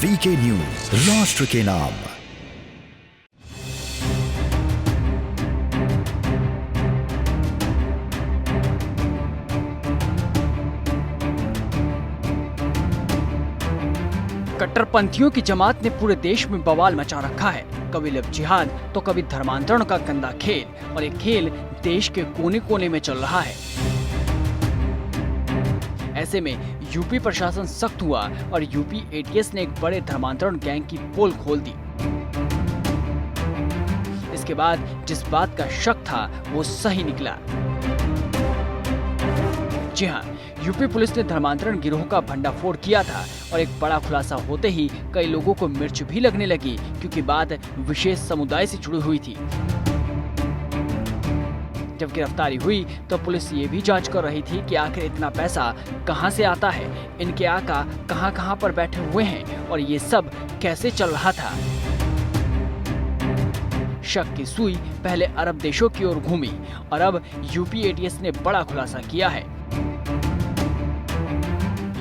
VK news, राष्ट्र के नाम। कट्टरपंथियों की जमात ने पूरे देश में बवाल मचा रखा है। कभी लव जिहाद तो कभी धर्मांतरण का गंदा खेल, और ये खेल देश के कोने कोने में चल रहा है। ऐसे में यूपी प्रशासन सख्त हुआ और यूपी एटीएस ने एक बड़े धर्मांतरण गैंग की पोल खोल दी। इसके बाद जिस बात का शक था वो सही निकला। जी हाँ, यूपी पुलिस ने धर्मांतरण गिरोह का भंडाफोड़ किया था और एक बड़ा खुलासा होते ही कई लोगों को मिर्च भी लगने लगी, क्योंकि बात विशेष समुदाय से जुड़ी हुई थी। जब गिरफ्तारी हुई तो पुलिस ये भी जांच कर रही थी कि आखिर इतना पैसा कहां से आता है, इनके आका कहां पर बैठे हुए हैं और ये सब कैसे चल रहा था। शक की सुई पहले अरब देशों की ओर घूमी और अब यूपी एटीएस ने बड़ा खुलासा किया है।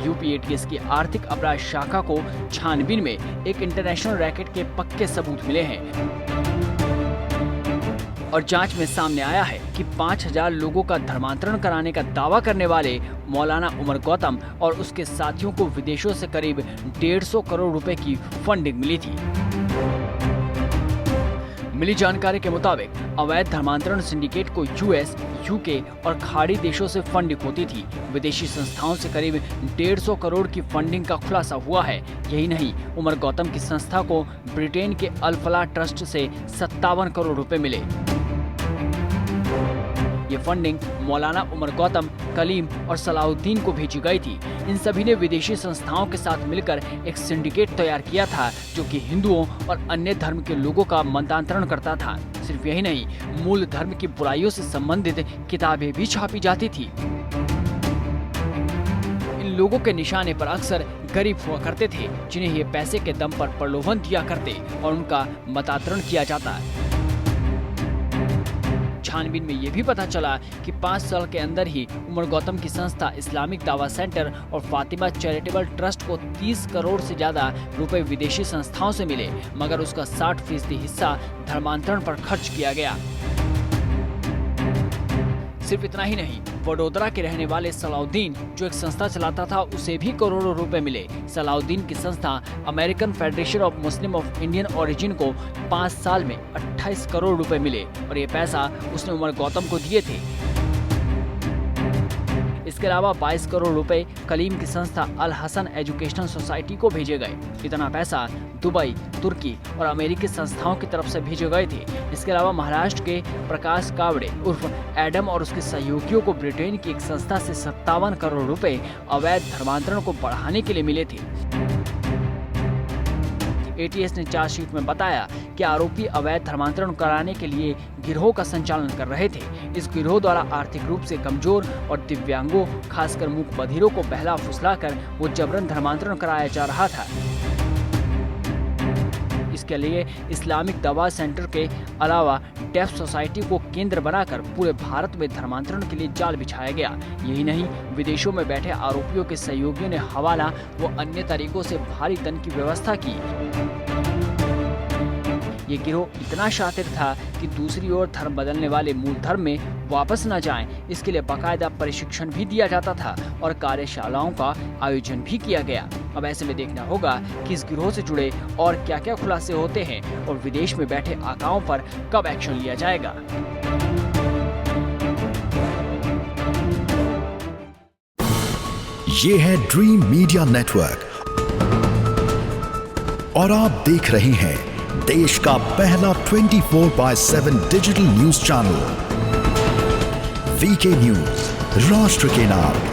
यूपी एटीएस की आर्थिक अपराध शाखा को छानबीन में एक इंटरनेशनल रैकेट के पक्के सबूत मिले हैं और जांच में सामने आया है कि 5000 लोगों का धर्मांतरण कराने का दावा करने वाले मौलाना उमर गौतम और उसके साथियों को विदेशों से करीब 150 करोड़ रुपए की फंडिंग मिली थी। मिली जानकारी के मुताबिक अवैध धर्मांतरण सिंडिकेट को यूएस, यूके और खाड़ी देशों से फंडिंग होती थी। विदेशी संस्थाओं से करीब 150 करोड़ की फंडिंग का खुलासा हुआ है। यही नहीं, उमर गौतम की संस्था को ब्रिटेन के अल फलाह ट्रस्ट से 57 करोड़ रुपए मिले। ये फंडिंग मौलाना उमर गौतम, कलीम और सलाउद्दीन को भेजी गई थी। इन सभी ने विदेशी संस्थाओं के साथ मिलकर एक सिंडिकेट तैयार किया था जो कि हिंदुओं और अन्य धर्म के लोगों का मतांतरण करता था। सिर्फ यही नहीं, मूल धर्म की बुराइयों से संबंधित किताबें भी छापी जाती थी। इन लोगों के निशाने पर अक्सर गरीब हुआ करते थे, जिन्हें ये पैसे के दम पर प्रलोभन दिया करते और उनका मतांतरण किया जाता। छानबीन में यह भी पता चला कि 5 साल के अंदर ही उमर गौतम की संस्था इस्लामिक दावा सेंटर और फातिमा चैरिटेबल ट्रस्ट को 30 करोड़ से ज्यादा रुपए विदेशी संस्थाओं से मिले, मगर उसका 60% हिस्सा धर्मांतरण पर खर्च किया गया। सिर्फ इतना ही नहीं, वडोदरा के रहने वाले सलाउद्दीन, जो एक संस्था चलाता था, उसे भी करोड़ों रुपए मिले। सलाउद्दीन की संस्था American federation of Muslim of Indian origin को 5 साल में 28 करोड़ रुपए मिले और ये पैसा उसने उमर गौतम को दिए थे। इसके अलावा 22 करोड़ रुपए कलीम की संस्था अल हसन एजुकेशनल सोसाइटी को भेजे गए। इतना पैसा दुबई, तुर्की और अमेरिकी संस्थाओं की तरफ से भेजे गए थे। इसके अलावा महाराष्ट्र के प्रकाश कावड़े उर्फ एडम और उसके सहयोगियों को ब्रिटेन की एक संस्था से 57 करोड़ रुपए अवैध धर्मांतरण को बढ़ाने के लिए मिले थे। एटीएस ने चार्जशीट में बताया कि आरोपी अवैध धर्मांतरण कराने के लिए गिरोह का संचालन कर रहे थे। इस गिरोह द्वारा आर्थिक रूप से कमजोर और दिव्यांगों, खासकर मूक बधिरों को बहला फुसलाकर वो जबरन धर्मांतरण कराया जा रहा था। इसके लिए इस्लामिक दवा सेंटर के अलावा डेफ सोसाइटी को केंद्र बनाकर पूरे भारत में धर्मांतरण के लिए जाल बिछाया गया। यही नहीं, विदेशों में बैठे आरोपियों के सहयोगियों ने हवाला व अन्य तरीकों से भारी धन की व्यवस्था की। ये गिरोह इतना शातिर था कि दूसरी ओर धर्म बदलने वाले मूल धर्म में वापस न जाएं, इसके लिए बाकायदा प्रशिक्षण भी दिया जाता था और कार्यशालाओं का आयोजन भी किया गया। अब ऐसे में देखना होगा कि इस गिरोह से जुड़े और क्या क्या खुलासे होते हैं और विदेश में बैठे आकाओं पर कब एक्शन लिया जाएगा। ये है ड्रीम मीडिया नेटवर्क और आप देख रहे हैं देश का पहला 24/7 digital news channel VK news, राष्ट्र के नाम।